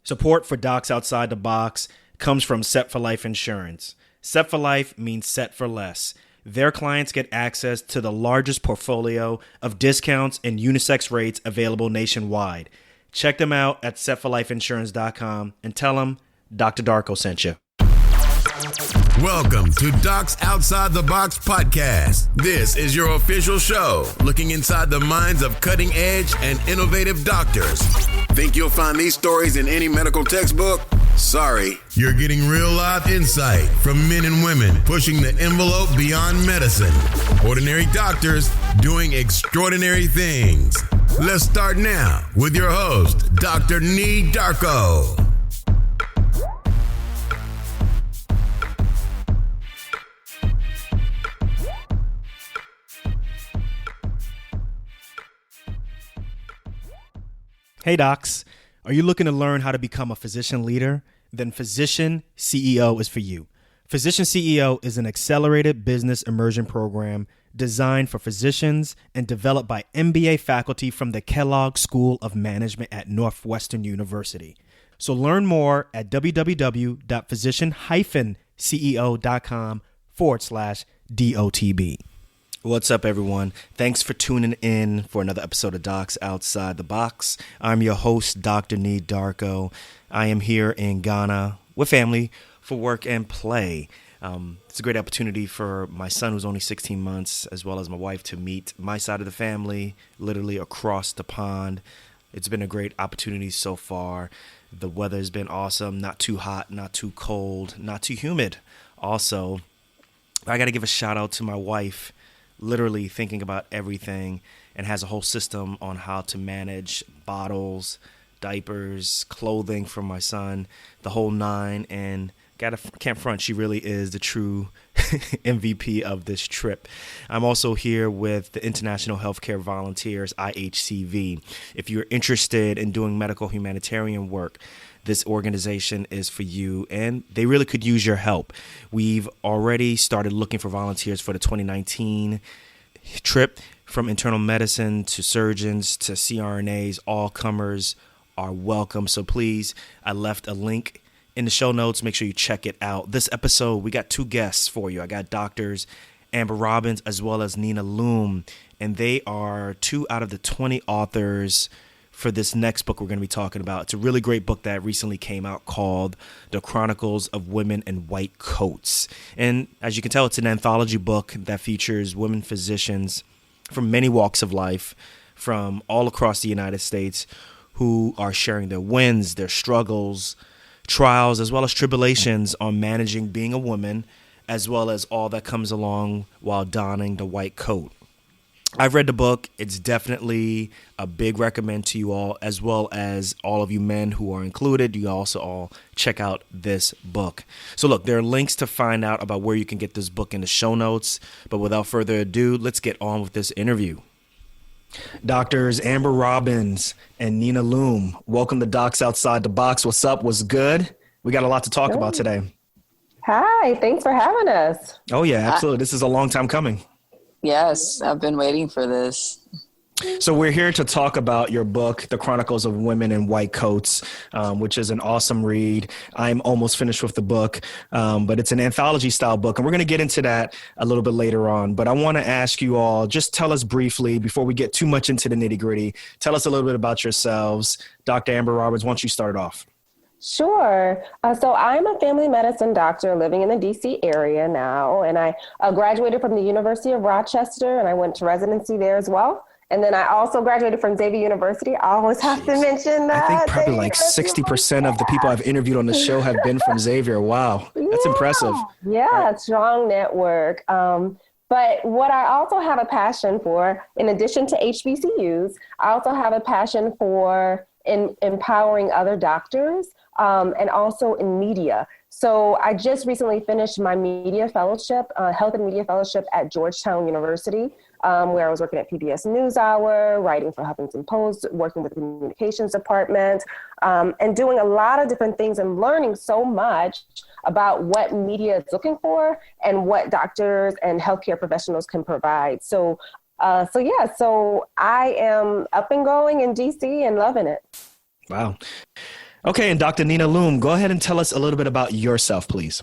Support for Docs Outside the Box comes from Set for Life Insurance. Set for Life means set for less. Their clients get access to the largest portfolio of discounts and unisex rates available nationwide. Check them out at setforlifeinsurance.com and tell them Dr. Darko sent you. Welcome to Docs Outside the Box podcast. This is your official show looking inside the minds of cutting-edge and innovative doctors. Think you'll find these stories in any medical textbook? Sorry. You're getting real life insight from men and women pushing the envelope beyond medicine. Ordinary doctors doing extraordinary things. Let's start now with your host, Dr. Nina Darko. Hey docs, are you looking to learn how to become a physician leader? Then Physician CEO is for you. Physician CEO is an accelerated business immersion program designed for physicians and developed by MBA faculty from the Kellogg School of Management at Northwestern University. So learn more at www.physician-ceo.com/DOTB. What's up, everyone? Thanks for tuning in for another episode of Docs Outside the Box. I'm your host, Dr. Nina Darko. I am here in Ghana with family for work and play. It's a great opportunity for my son, who's only 16 months, as well as my wife, to meet my side of the family, literally across the pond. It's been a great opportunity so far. The weather's been awesome, not too hot, not too cold, not too humid. Also, I got to give a shout out to my wife, literally thinking about everything, and has a whole system on how to manage bottles, diapers, clothing for my son, the whole nine. And can't front, she really is the true MVP of this trip. I'm also here with the International Healthcare Volunteers, IHCV. If you're interested in doing medical humanitarian work, this organization is for you, and they really could use your help. We've already started looking for volunteers for the 2019 trip. From internal medicine to surgeons to CRNAs, all comers are welcome. So please, I left a link in the show notes. Make sure you check it out. This episode, we got two guests for you. I got doctors Amber Robins as well as Nina Luma, and they are 2 out of the 20 authors for this next book we're going to be talking about. It's a really great book that recently came out called The Chronicles of Women in White Coats. And as you can tell, it's an anthology book that features women physicians from many walks of life from all across the United States who are sharing their wins, their struggles, trials, as well as tribulations on managing being a woman, as well as all that comes along while donning the white coat. I've read the book. It's definitely a big recommend to you all, as well as all of you men who are included. You also all check out this book. So look, there are links to find out about where you can get this book in the show notes. But without further ado, let's get on with this interview. Doctors Amber Robins and Nina Luma, welcome to Docs Outside the Box. What's up? What's good? We got a lot to talk about today. Hi, thanks for having us. Oh yeah, absolutely. This is a long time coming. Yes, I've been waiting for this. So we're here to talk about your book, The Chronicles of Women in White Coats, which is an awesome read. I'm almost finished with the book, but it's an anthology style book. And we're going to get into that a little bit later on. But I want to ask you all, just tell us briefly, before we get too much into the nitty gritty, tell us a little bit about yourselves. Dr. Amber Roberts, why don't you start off? Sure. So I'm a family medicine doctor living in the DC area now, and I graduated from the University of Rochester, and I went to residency there as well. And then I also graduated from Xavier University. I always have to mention that. I think probably like 60% of the people I've interviewed on the show have been from Xavier. Wow. That's impressive. Yeah, strong network. But what I also have a passion for, in addition to HBCUs, I also have a passion for empowering other doctors and also in media. So I just recently finished my media fellowship, health and media fellowship at Georgetown University, where I was working at PBS NewsHour, writing for Huffington Post, working with the communications department, and doing a lot of different things and learning so much about what media is looking for and what doctors and healthcare professionals can provide. So I am up and going in DC and loving it. Wow. Okay, and Dr. Nina Luma, go ahead and tell us a little bit about yourself, please.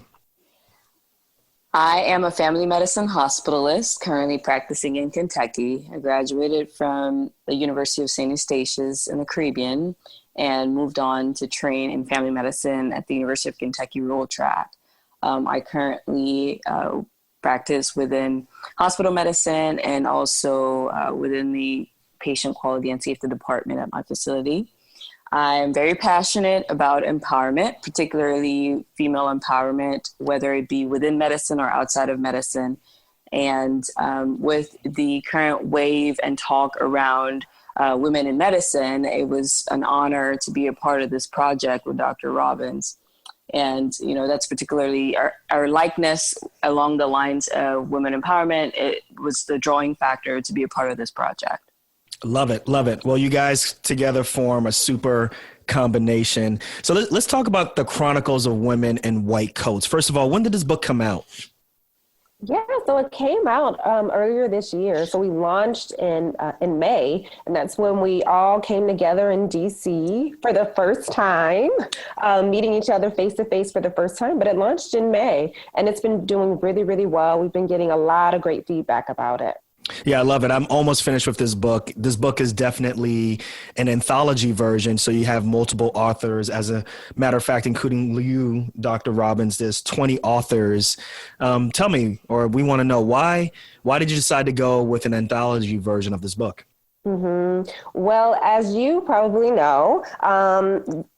I am a family medicine hospitalist currently practicing in Kentucky. I graduated from the University of St. Eustatius in the Caribbean and moved on to train in family medicine at the University of Kentucky Rural Track. I currently practice within hospital medicine and also within the patient quality and safety department at my facility. I'm very passionate about empowerment, particularly female empowerment, whether it be within medicine or outside of medicine. And with the current wave and talk around women in medicine, it was an honor to be a part of this project with Dr. Robins. And, you know, that's particularly our likeness along the lines of women empowerment. It was the drawing factor to be a part of this project. Love it. Love it. Well, you guys together form a super combination. So let's talk about the Chronicles of Women in White Coats. First of all, when did this book come out? Yeah, so it came out earlier this year. So we launched in May, and that's when we all came together in DC for the first time, meeting each other face to face for the first time. But it launched in May, and it's been doing really, really well. We've been getting a lot of great feedback about it. Yeah, I love it. I'm almost finished with this book. This book is definitely an anthology version. So you have multiple authors. As a matter of fact, including you, Dr. Robins, there's 20 authors. Tell me, or we want to know why did you decide to go with an anthology version of this book? Mm-hmm. Well, as you probably know,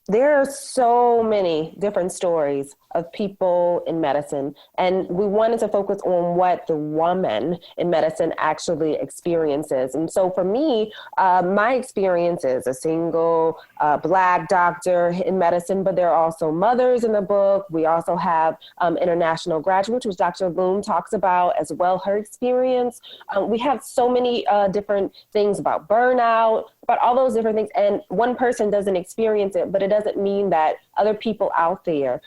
there are so many different stories of people in medicine, and we wanted to focus on what the woman in medicine actually experiences. And so for me, my experience is a single Black doctor in medicine, but there are also mothers in the book. We also have international graduates, which Dr. Loom talks about as well, her experience. We have so many different things about burnout, about all those different things. And one person doesn't experience it, but it doesn't mean that other people out there,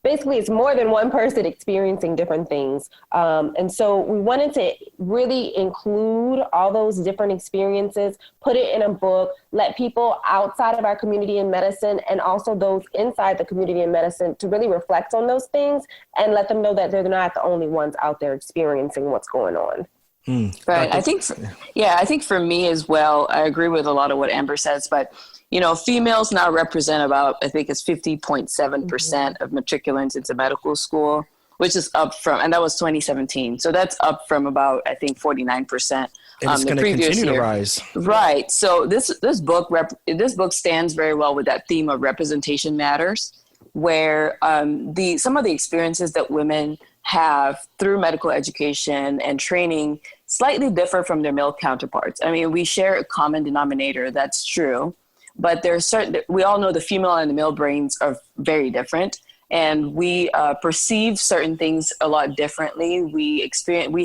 basically it's more than one person experiencing different things. And so we wanted to really include all those different experiences, put it in a book, let people outside of our community in medicine and also those inside the community in medicine to really reflect on those things and let them know that they're not the only ones out there experiencing what's going on. Right. I think for me as well, I agree with a lot of what Amber says, but you know, females now represent about, I think it's 50.7% of matriculants into medical school, which is up from, and that was 2017. So that's up from about, I think, 49%. And it's going to continue to rise. Right. So this book stands very well with that theme of representation matters, where some of the experiences that women have through medical education and training slightly differ from their male counterparts. I mean, we share a common denominator, that's true, but we all know the female and the male brains are very different, and we perceive certain things a lot differently. We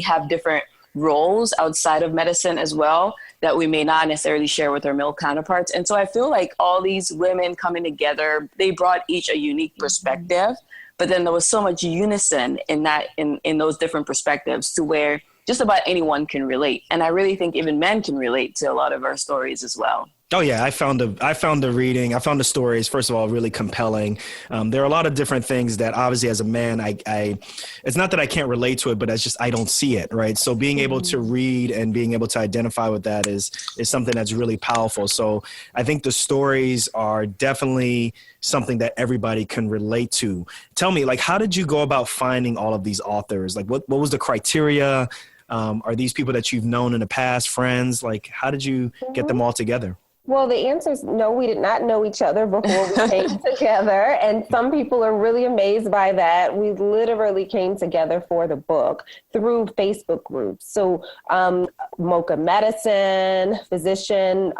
have different roles outside of medicine as well that we may not necessarily share with our male counterparts. And so I feel like all these women coming together, they brought each a unique perspective, but then there was so much unison in those different perspectives to where just about anyone can relate. And I really think even men can relate to a lot of our stories as well. Oh yeah, I found the stories, first of all, really compelling. There are a lot of different things that obviously as a man, it's not that I can't relate to it, but it's just, I don't see it. Right. So being able to read and being able to identify with that is something that's really powerful. So I think the stories are definitely something that everybody can relate to. Tell me, like, how did you go about finding all of these authors? Like what was the criteria? Are these people that you've known in the past, friends? Like, how did you get them all together? Well, the answer is no, we did not know each other before we came together. And some people are really amazed by that. We literally came together for the book through Facebook groups. So Mocha Medicine, physician,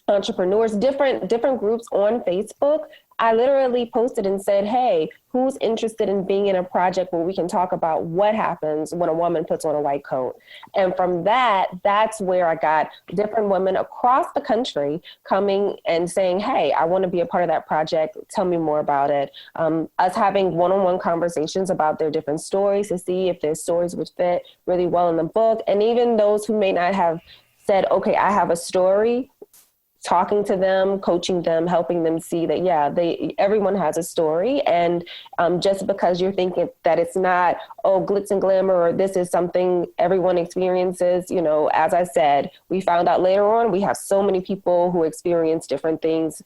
entrepreneurs, different groups on Facebook. I literally posted and said, hey, who's interested in being in a project where we can talk about what happens when a woman puts on a white coat? And from that's where I got different women across the country coming and saying, hey, I want to be a part of that project. Tell me more about it. Us having one-on-one conversations about their different stories to see if their stories would fit really well in the book. And even those who may not have said, okay, I have a story, talking to them, coaching them, helping them see that, everyone has a story. And just because you're thinking that it's not, glitz and glamour, or this is something everyone experiences, as I said, we found out later on, we have so many people who experience different things,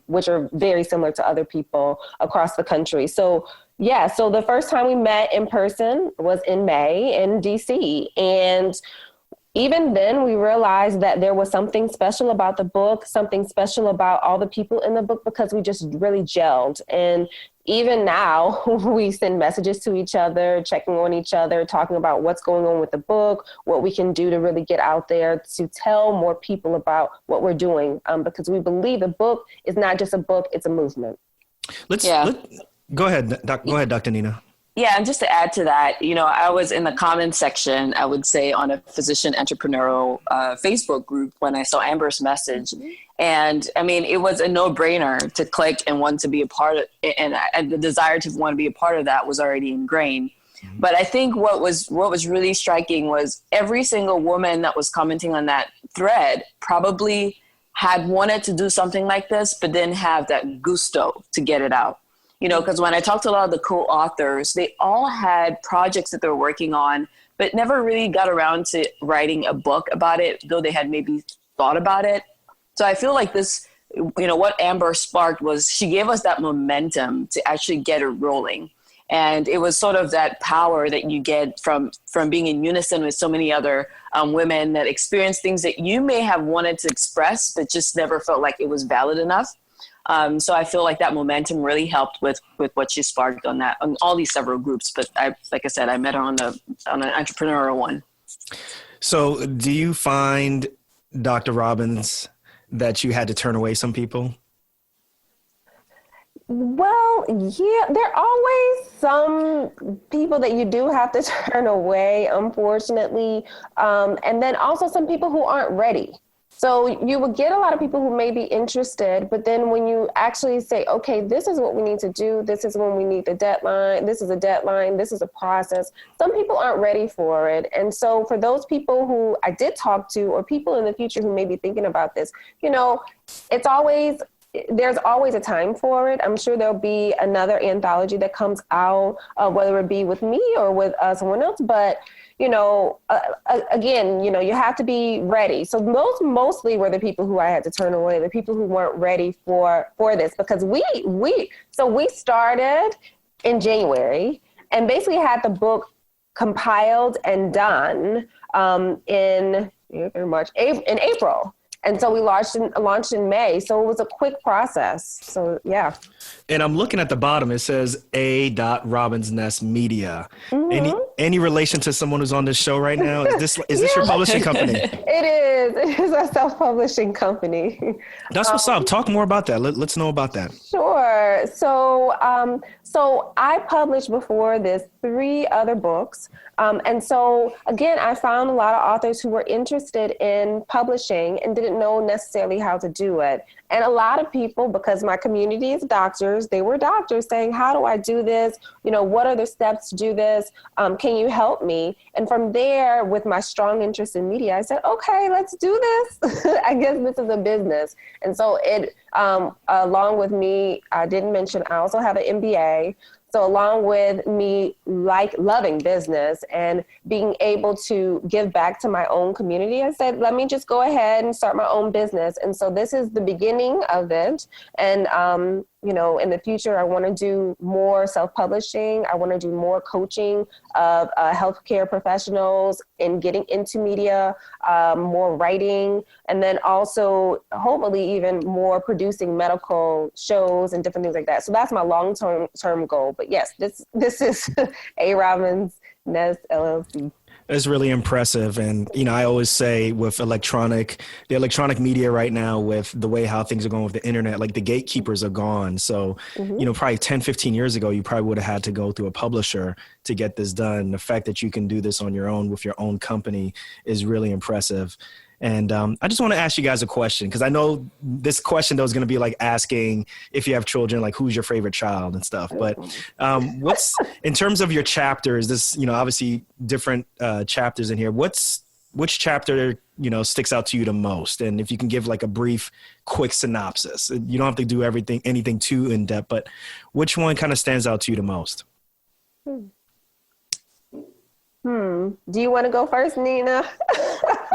which are very similar to other people across the country. So the first time we met in person was in May in DC. And even then, we realized that there was something special about the book, something special about all the people in the book, because we just really gelled. And even now, we send messages to each other, checking on each other, talking about what's going on with the book, what we can do to really get out there to tell more people about what we're doing, because we believe the book is not just a book, it's a movement. Go ahead, Dr. Nina. Yeah, and just to add to that, I was in the comments section, I would say, on a physician entrepreneurial Facebook group when I saw Amber's message. And I mean, it was a no-brainer to click and want to be a part of it, and the desire to want to be a part of that was already ingrained. Mm-hmm. But I think what was really striking was every single woman that was commenting on that thread probably had wanted to do something like this, but didn't have that gusto to get it out. Because when I talked to a lot of the co-authors, they all had projects that they were working on, but never really got around to writing a book about it, though they had maybe thought about it. So I feel like this, what Amber sparked was she gave us that momentum to actually get it rolling. And it was sort of that power that you get from being in unison with so many other women that experience things that you may have wanted to express, but just never felt like it was valid enough. So I feel like that momentum really helped with what she sparked on all these several groups. But like I said, I met her on an entrepreneurial one. So do you find, Dr. Robins, that you had to turn away some people? Well, yeah, there are always some people that you do have to turn away, unfortunately. And then also some people who aren't ready. So you would get a lot of people who may be interested, but then when you actually say, okay, this is what we need to do, this is when we need the deadline, this is a deadline, this is a process, some people aren't ready for it. And so for those people who I did talk to, or people in the future who may be thinking about this, there's always a time for it. I'm sure there'll be another anthology that comes out, whether it be with me or with someone else, but again, you have to be ready. So mostly were the people who I had to turn away, the people who weren't ready for this, because we started in January and basically had the book compiled and done in April. And so we launched in May. So it was a quick process. So, yeah. And I'm looking at the bottom. It says Robins Nest Media. Mm-hmm. Any relation to someone who's on this show right now? Is this your publishing company? It is. It is a self-publishing company. That's what's up. Talk more about that. Let's know about that. Sure. So I published before this 3 other books. And so, again, I found a lot of authors who were interested in publishing and didn't know necessarily how to do it. And a lot of people, because my community is doctors, they were doctors saying, how do I do this? What are the steps to do this? Can you help me? And from there, with my strong interest in media, I said, okay, let's do this. I guess this is a business. And so along with me, I didn't mention, I also have an MBA. So along with me loving business and being able to give back to my own community, I said, let me just go ahead and start my own business. And so this is the beginning of it. And, in the future, I want to do more self-publishing. I want to do more coaching of healthcare professionals in getting into media, more writing, and then also hopefully even more producing medical shows and different things like that. So that's my long-term goal. But yes, this is A. Robins Nest LLC. It's really impressive. And, I always say with the electronic media right now, with the way how things are going with the internet, like the gatekeepers are gone. So, probably 10, 15 years ago, you probably would have had to go through a publisher to get this done. The fact that you can do this on your own with your own company is really impressive. And I just want to ask you guys a question, because I know this question, though, is going to be like asking if you have children, like who's your favorite child and stuff. But what's, in terms of your chapters, this, obviously different chapters in here, what's which chapter, sticks out to you the most? And if you can give like a brief, quick synopsis, you don't have to do anything too in depth, but which one kind of stands out to you the most? Do you want to go first, Nina?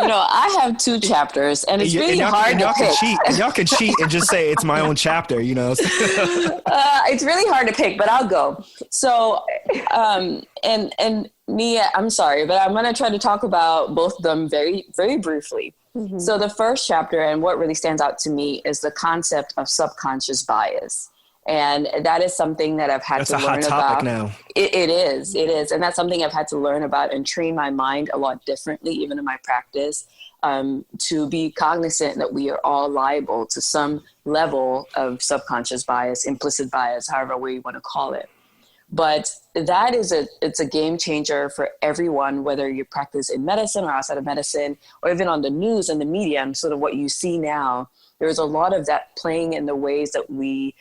I have 2 chapters, and it's really hard to pick. Y'all can cheat and just say it's my own chapter, It's really hard to pick, but I'll go. So, and Nia, I'm sorry, but I'm going to try to talk about both of them very, very briefly. Mm-hmm. So the first chapter, and what really stands out to me, is the concept of subconscious bias. And that is something that I've had to learn about. That's a hot topic now. It is. And that's something I've had to learn about and train my mind a lot differently, even in my practice, to be cognizant that we are all liable to some level of subconscious bias, implicit bias, however we want to call it. But that it's a game changer for everyone, whether you practice in medicine or outside of medicine, or even on the news and the media and sort of what you see now. There's a lot of that playing in the ways that we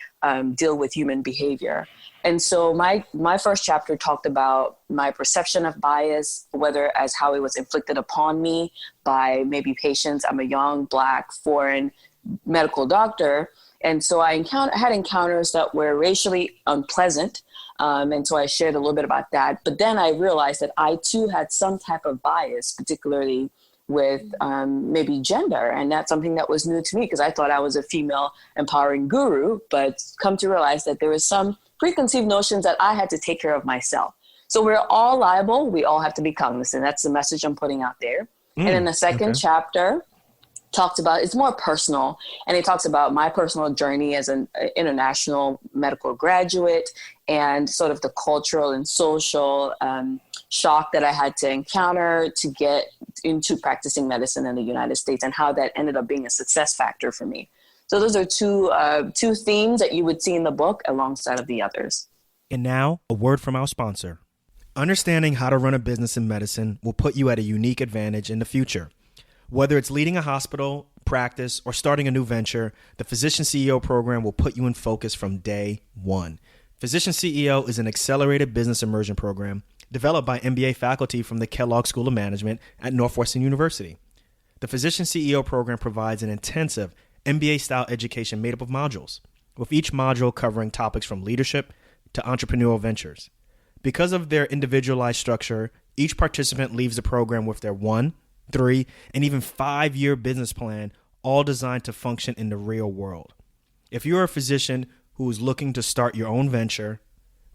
deal with human behavior. And so my first chapter talked about my perception of bias, whether as how it was inflicted upon me by maybe patients. I'm a young, Black, foreign medical doctor. And so I had encounters that were racially unpleasant. And so I shared a little bit about that. But then I realized that I too had some type of bias, particularly with maybe gender. And that's something that was new to me because I thought I was a female empowering guru, but come to realize that there was some preconceived notions that I had to take care of myself. So we're all liable. We all have to be cognizant. That's the message I'm putting out there. And in the second chapter, talks about, it's more personal, and it talks about my personal journey as an international medical graduate and sort of the cultural and social shock that I had to encounter to get into practicing medicine in the United States and how that ended up being a success factor for me. So those are two themes that you would see in the book alongside of the others. And now, a word from our sponsor. Understanding how to run a business in medicine will put you at a unique advantage in the future. Whether it's leading a hospital, practice, or starting a new venture, the Physician CEO program will put you in focus from day one. Physician CEO is an accelerated business immersion program developed by MBA faculty from the Kellogg School of Management at Northwestern University. The Physician CEO program provides an intensive MBA-style education made up of modules, with each module covering topics from leadership to entrepreneurial ventures. Because of their individualized structure, each participant leaves the program with their 1, 3, and even 5-year business plan, all designed to function in the real world. If you're a physician who is looking to start your own venture,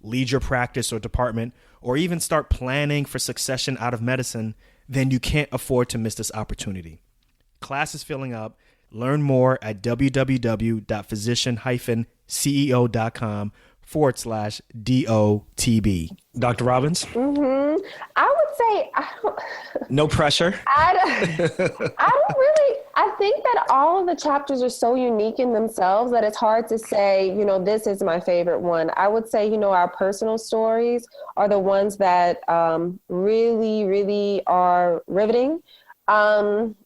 lead your practice or department, or even start planning for succession out of medicine, then you can't afford to miss this opportunity. Class is filling up. Learn more at www.physician-ceo.com/DOTB. Dr. Robbins? I would say, no pressure. I think that all of the chapters are so unique in themselves that it's hard to say, this is my favorite one. I would say, our personal stories are the ones that really, really are riveting. One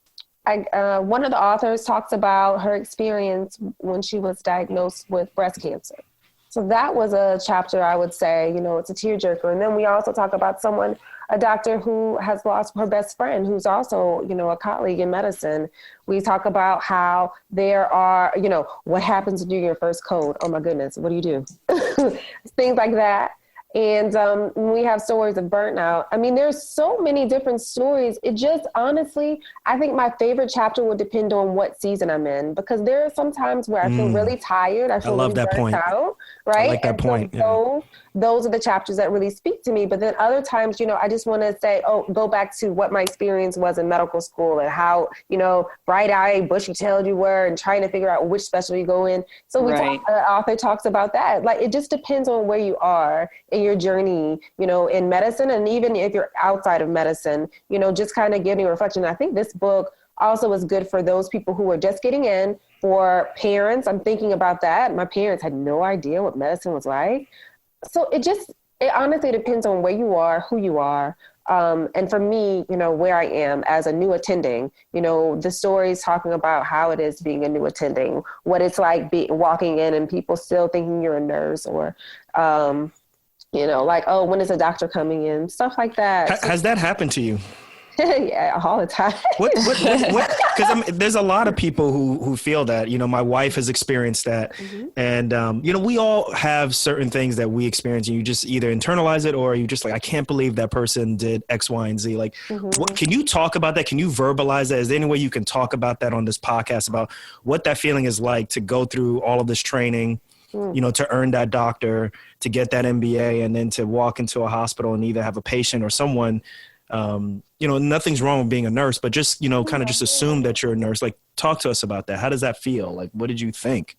of the authors talks about her experience when she was diagnosed with breast cancer. So that was a chapter I would say, it's a tearjerker. And then we also talk about a doctor who has lost her best friend, who's also, a colleague in medicine. We talk about how there are, what happens to do your first code? Oh my goodness, what do you do? Things like that. And we have stories of burnout. I mean, there's so many different stories. It just, honestly, I think my favorite chapter would depend on what season I'm in, because there are some times where I feel really tired. I feel really burnt out, right? I like that point. So those are the chapters that really speak to me. But then other times, I just want to say, go back to what my experience was in medical school and how, bright-eyed, bushy-tailed you were and trying to figure out which specialty you go in. So the author talks about that. Like, it just depends on where you are in your journey, in medicine, and even if you're outside of medicine, just kind of giving reflection. I think this book also is good for those people who are just getting in, for parents. I'm thinking about that. My parents had no idea what medicine was like. So it honestly depends on where you are, who you are. And for me, where I am as a new attending, the stories talking about how it is being a new attending, what it's like walking in and people still thinking you're a nurse, or, when is a doctor coming in? Stuff like that. Has that happened to you? Yeah, all the time. Because there's a lot of people who feel that, my wife has experienced that. Mm-hmm. And, we all have certain things that we experience, and you just either internalize it or you just like, I can't believe that person did X, Y, and Z. Like, can you talk about that? Can you verbalize that? Is there any way you can talk about that on this podcast about what that feeling is like to go through all of this training, to earn that doctor, to get that MBA, and then to walk into a hospital and either have a patient or someone, nothing's wrong with being a nurse, but just, kind of just assume that you're a nurse. Like, talk to us about that. How does that feel? Like, what did you think?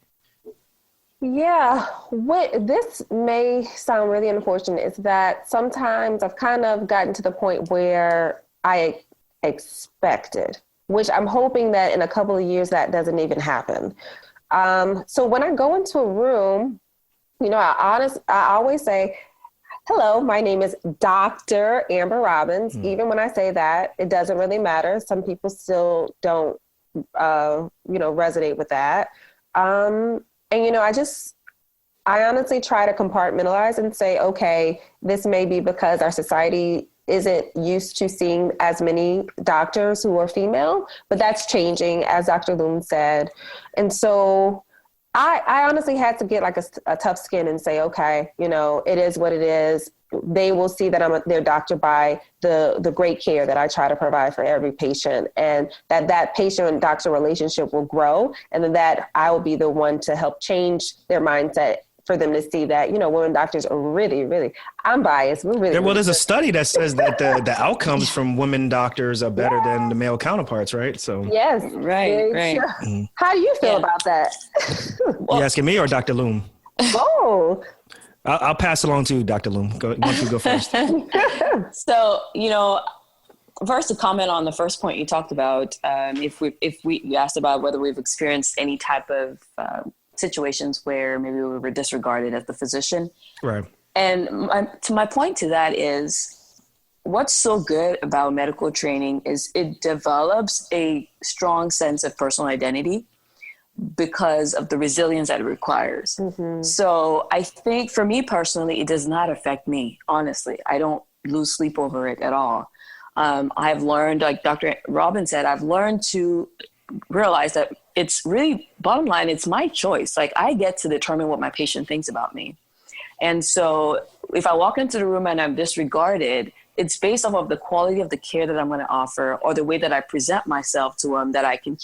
Yeah, what this may sound really unfortunate is that sometimes I've kind of gotten to the point where I expected, which I'm hoping that in a couple of years that doesn't even happen. So when I go into a room, I always say, hello, my name is Dr. Amber Robbins. Even when I say that, it doesn't really matter. Some people still don't, resonate with that. And, I honestly try to compartmentalize and say, okay, this may be because our society isn't used to seeing as many doctors who are female, but that's changing, as Dr. Loom said. And so I honestly had to get like a tough skin and say, okay, it is what it is. They will see that I'm their doctor by the great care that I try to provide for every patient, and that patient-doctor relationship will grow, and then that I will be the one to help change their mindset for them to see that, women doctors are really, really, I'm biased. We're really, well, there's really a study that says that the outcomes from women doctors are better than the male counterparts, right? So yes, right. Sure. How do you feel about that? You asking me or Dr. Loom? Oh. I'll pass it along to you, Dr. Loom. Why don't you go first? So, first to comment on the first point you talked about, you asked about whether we've experienced any type of situations where maybe we were disregarded as the physician. Right. And my point to that is, what's so good about medical training is it develops a strong sense of personal identity because of the resilience that it requires. Mm-hmm. So I think for me personally, it does not affect me. Honestly, I don't lose sleep over it at all. I've learned, like Dr. Robin said, I've learned to realize that it's really, bottom line, it's my choice. Like, I get to determine what my patient thinks about me. And so if I walk into the room and I'm disregarded, it's based off of the quality of the care that I'm going to offer, or the way that I present myself to them, that I can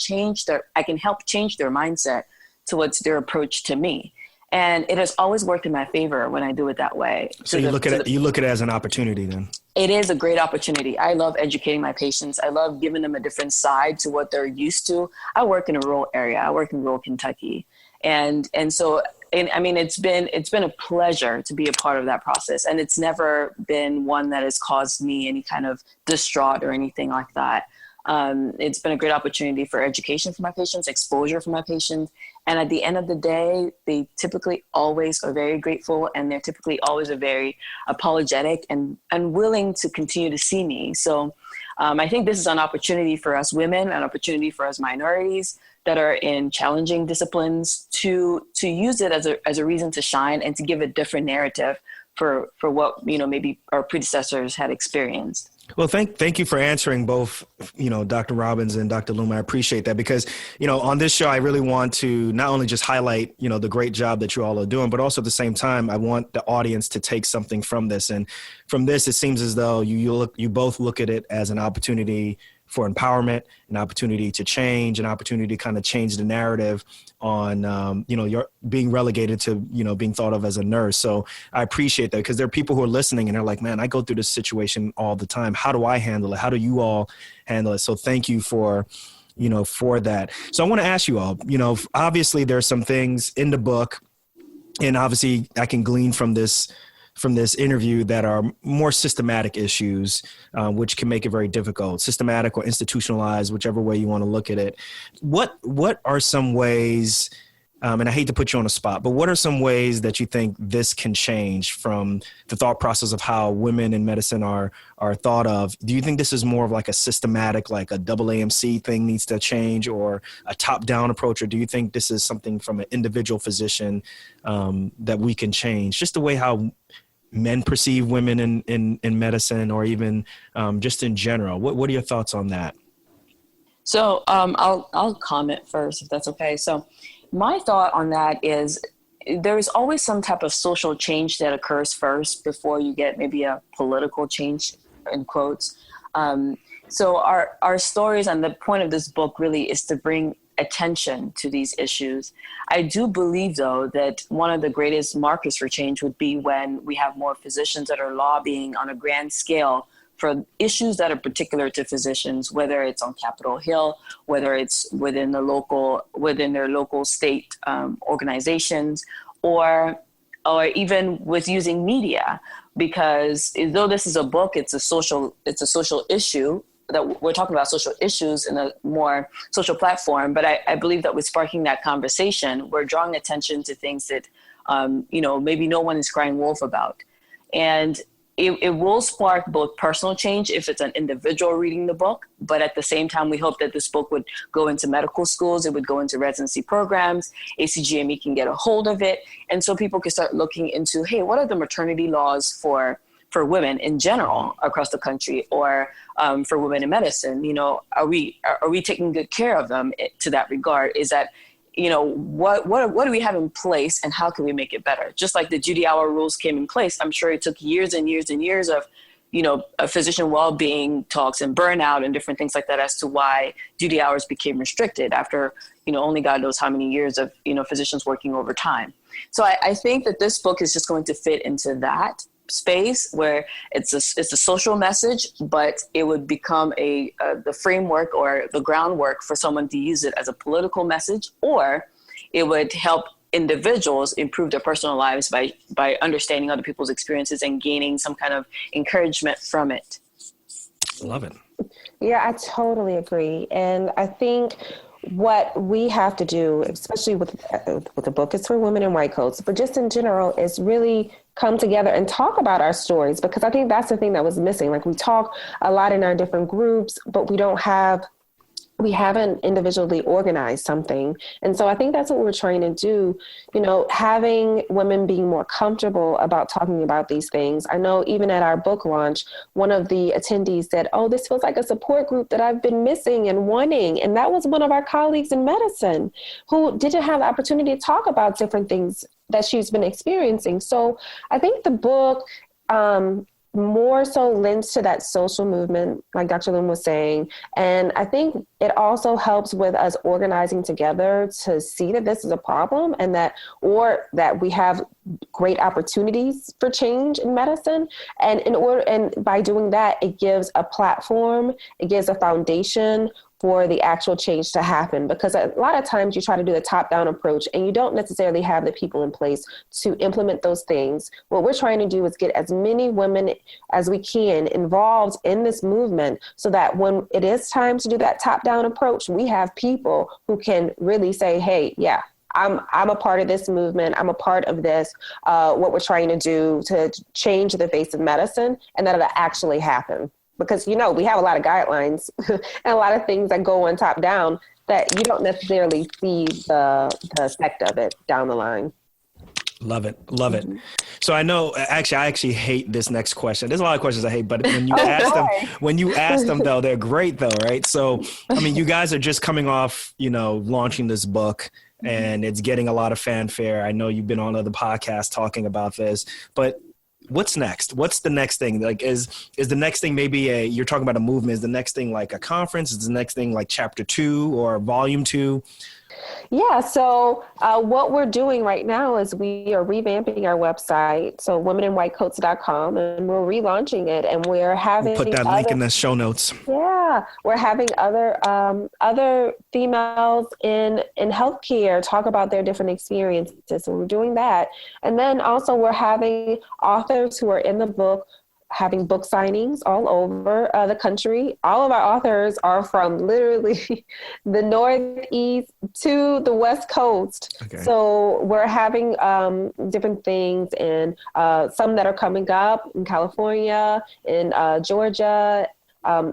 help change their mindset towards their approach to me. And it has always worked in my favor when I do it that way. So you look at it as an opportunity then? It is a great opportunity. I love educating my patients. I love giving them a different side to what they're used to. I work in a rural area. I work in rural Kentucky. And so I mean, it's been a pleasure to be a part of that process. And it's never been one that has caused me any kind of distraught or anything like that. It's been a great opportunity for education for my patients, exposure for my patients. And at the end of the day, they typically always are very grateful, and they're typically always are very apologetic and willing to continue to see me. So I think this is an opportunity for us women, an opportunity for us minorities that are in challenging disciplines to use it as a reason to shine and to give a different narrative for what, maybe our predecessors had experienced. Well, thank you for answering both, Dr. Robbins and Dr. Luma. I appreciate that because, on this show, I really want to not only just highlight, the great job that you all are doing, but also at the same time, I want the audience to take something from this. And from this, it seems as though you both look at it as an opportunity for empowerment, an opportunity to change, an opportunity to kind of change the narrative on, you're being relegated to, being thought of as a nurse. So I appreciate that because there are people who are listening and they're like, man, I go through this situation all the time. How do I handle it? How do you all handle it? So thank you for that. So I want to ask you all, obviously there's some things in the book, and obviously I can glean from this interview that are more systematic issues, which can make it very difficult, systematic or institutionalized, whichever way you want to look at it. What are some ways, and I hate to put you on the spot, but what are some ways that you think this can change from the thought process of how women in medicine are thought of? Do you think this is more of like a systematic, like a AAMC thing needs to change, or a top-down approach? Or do you think this is something from an individual physician that we can change? Just the way how men perceive women in medicine, or even just in general? What are your thoughts on that? So I'll comment first, if that's okay. So my thought on that is there is always some type of social change that occurs first before you get maybe a political change, in quotes. So our stories, and the point of this book really is to bring attention to these issues. I do believe, though, that one of the greatest markers for change would be when we have more physicians that are lobbying on a grand scale for issues that are particular to physicians, whether it's on Capitol Hill, whether it's within their local state organizations, or even with using media. Because though this is a book, it's a social issue, that we're talking about social issues in a more social platform. But I believe that with sparking that conversation, we're drawing attention to things that, maybe no one is crying wolf about. And it will spark both personal change if it's an individual reading the book, but at the same time, we hope that this book would go into medical schools, it would go into residency programs, ACGME can get a hold of it. And so people can start looking into, hey, what are the maternity laws for women in general across the country, or for women in medicine? Are we taking good care of them to that regard? Is that, what do we have in place, and how can we make it better? Just like the duty hour rules came in place, I'm sure it took years and years and years of, a physician well-being talks and burnout and different things like that as to why duty hours became restricted after, only God knows how many years of, physicians working overtime. So I think that this book is just going to fit into that space where it's a social message, but it would become the framework or the groundwork for someone to use it as a political message, or it would help individuals improve their personal lives by understanding other people's experiences and gaining some kind of encouragement from it. Love it. Yeah, I totally agree. And I think what we have to do, especially with the book, is for women in white coats, but just in general, is really come together and talk about our stories, because I think that's the thing that was missing. Like, we talk a lot in our different groups, but we haven't individually organized something. And so I think that's what we're trying to do, having women being more comfortable about talking about these things. I know even at our book launch, one of the attendees said, oh, this feels like a support group that I've been missing and wanting. And that was one of our colleagues in medicine who didn't have the opportunity to talk about different things that she's been experiencing. So I think the book, more so lends to that social movement, like Dr. Luma was saying. And I think it also helps with us organizing together to see that this is a problem, and that we have great opportunities for change in medicine. And by doing that, it gives a platform, it gives a foundation for the actual change to happen. Because a lot of times you try to do the top-down approach and you don't necessarily have the people in place to implement those things. What we're trying to do is get as many women as we can involved in this movement, so that when it is time to do that top-down approach, we have people who can really say, hey, yeah, I'm a part of this movement. I'm a part of this, what we're trying to do to change the face of medicine, and that it'll actually happen. Because, we have a lot of guidelines and a lot of things that go on top down that you don't necessarily see the effect of it down the line. Love it. Love it. So I know, I actually hate this next question. There's a lot of questions I hate, but when you ask them though, they're great though, right? So, I mean, you guys are just coming off, launching this book, and it's getting a lot of fanfare. I know you've been on other podcasts talking about this, but what's next? What's the next thing? Like, is the next thing maybe you're talking about a movement? Is the next thing like a conference? Is the next thing like chapter 2 or volume 2? Yeah. So what we're doing right now is we are revamping our website. So womeninwhitecoats.com, and we're relaunching it, and we're having, we'll put that link in the show notes. Yeah. We're having other females in healthcare talk about their different experiences. So we're doing that. And then also we're having authors who are in the book having book signings all over the country. All of our authors are from literally the Northeast to the West Coast. Okay. So we're having different things, and some that are coming up in California, in Georgia,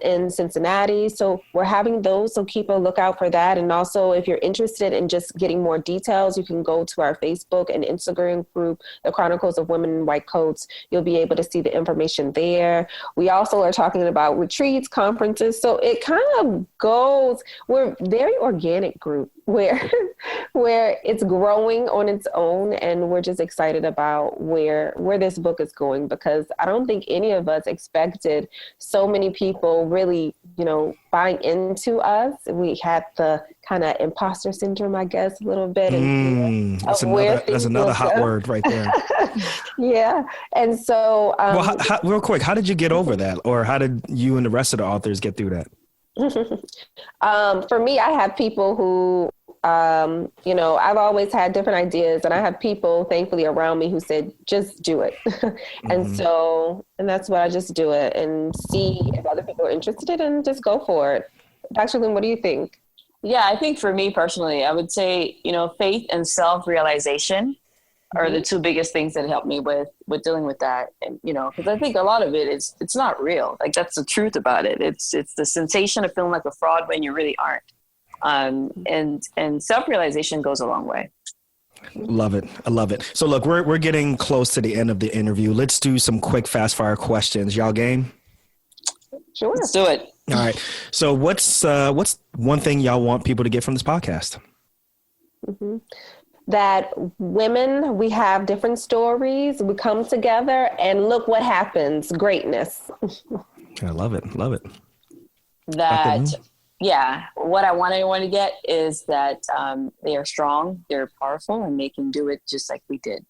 in Cincinnati. So we're having those. So keep a lookout for that. And also, if you're interested in just getting more details, you can go to our Facebook and Instagram group, the Chronicles of Women in White Coats. You'll be able to see the information there. We also are talking about retreats, conferences. So it kind of goes, we're a very organic group where it's growing on its own. And we're just excited about where this book is going, because I don't think any of us expected so many people really, buying into us. We had the kind of imposter syndrome, I guess, a little bit. That's another hot word right there. Yeah. And so, real quick, how did you get over that? Or how did you and the rest of the authors get through that? For me, I have people who, I've always had different ideas, and I have people thankfully around me who said, just do it. And that's what I just do it and see if other people are interested and just go for it. Dr. Lynn, what do you think? Yeah, I think for me personally, I would say, faith and self-realization are the two biggest things that help me with dealing with that. And, because I think a lot of it is, it's not real. Like, that's the truth about it. It's the sensation of feeling like a fraud when you really aren't. And self-realization goes a long way. Love it. I love it. So look, we're getting close to the end of the interview. Let's do some quick fast fire questions. Y'all game? Sure. Let's do it. All right. So what's one thing y'all want people to get from this podcast? That women, we have different stories. We come together and look what happens. Greatness. I love it. Love it. What I want everyone to get is that they are strong, they're powerful, and they can do it just like we did.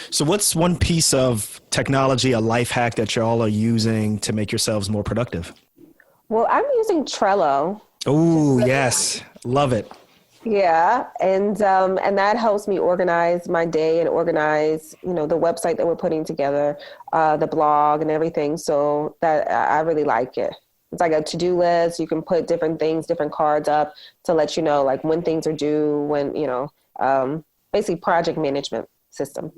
So what's one piece of technology, a life hack that y'all are using to make yourselves more productive? Well, I'm using Trello. Oh, yes. Love it. Yeah. And that helps me organize my day and organize, the website that we're putting together, the blog and everything. So that I really like it. It's like a to-do list. You can put different things, different cards up to let you know, like when things are due, when, basically project management system.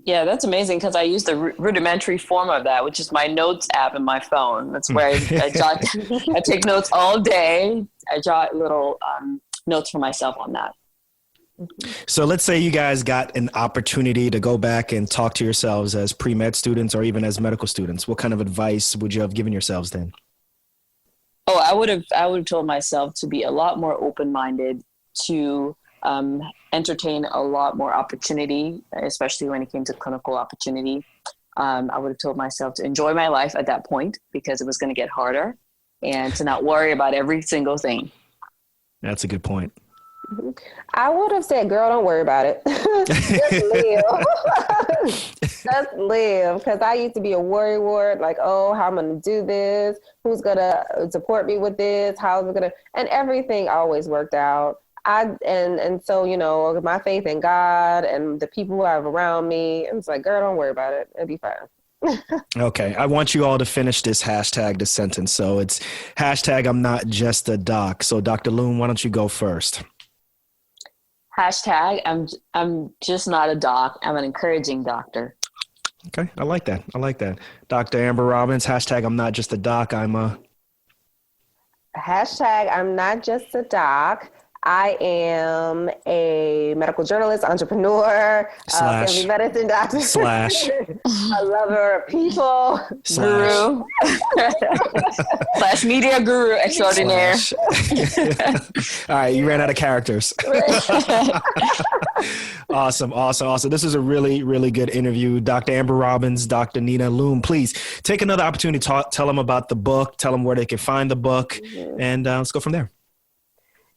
Yeah, that's amazing, because I use the rudimentary form of that, which is my notes app in my phone. That's where I jot, I take notes all day. I jot little notes for myself on that. So let's say you guys got an opportunity to go back and talk to yourselves as pre-med students or even as medical students. What kind of advice would you have given yourselves then? Oh, I would have told myself to be a lot more open-minded, to entertain a lot more opportunity, especially when it came to clinical opportunity. I would have told myself to enjoy my life at that point, because it was going to get harder, and to not worry about every single thing. That's a good point. I would have said, girl, don't worry about it. Just live. Because I used to be a worrywart, like, oh, how I'm going to do this? Who's going to support me with this? How's it going to? And everything always worked out. So, my faith in God and the people who I have around me, it's like, girl, don't worry about it. It'll be fine. Okay. I want you all to finish this sentence. So it's hashtag I'm not just a doc. So Dr. Loom, why don't you go first? Hashtag I'm just not a doc. I'm an encouraging doctor. Okay. I like that. Dr. Amber Robbins, hashtag I'm not just a doc. Hashtag I'm not just a doc. I am a medical journalist, entrepreneur, family medicine doctor, a lover of people, guru, / media guru extraordinaire. All right, you ran out of characters. Awesome. This is a really, really good interview. Dr. Amber Robbins, Dr. Nina Luma, please take another opportunity to tell them about the book, tell them where they can find the book, and let's go from there.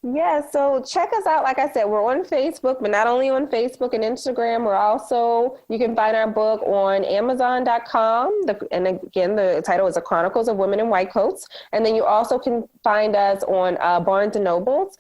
Yeah, so check us out. Like I said, we're on Facebook, but not only on Facebook and Instagram, you can find our book on Amazon.com. And again, the title is The Chronicles of Women in White Coats. And then you also can find us on Barnes & Nobles.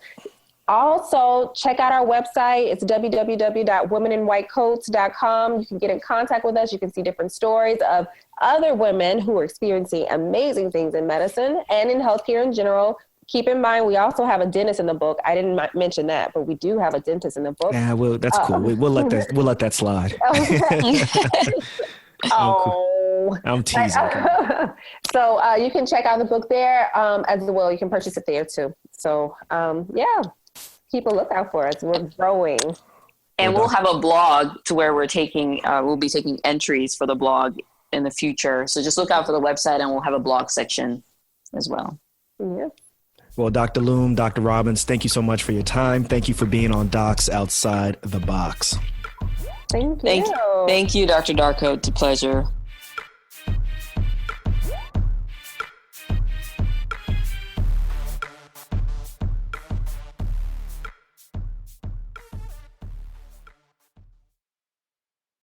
Also, check out our website. It's www.womeninwhitecoats.com. You can get in contact with us. You can see different stories of other women who are experiencing amazing things in medicine and in healthcare in general. Keep in mind, we also have a dentist in the book. I didn't mention that, but we do have a dentist in the book. Yeah, well, that's cool. We'll let that slide. Okay. I'm teasing. So you can check out the book there as well. You can purchase it there too. So keep a lookout for us. We're growing. And we'll have a blog to where we'll be taking entries for the blog in the future. So just look out for the website, and we'll have a blog section as well. Yeah. Well, Dr. Loom, Dr. Robbins, thank you so much for your time. Thank you for being on Docs Outside the Box. Thank you. Thank you, Dr. Darko. It's a pleasure.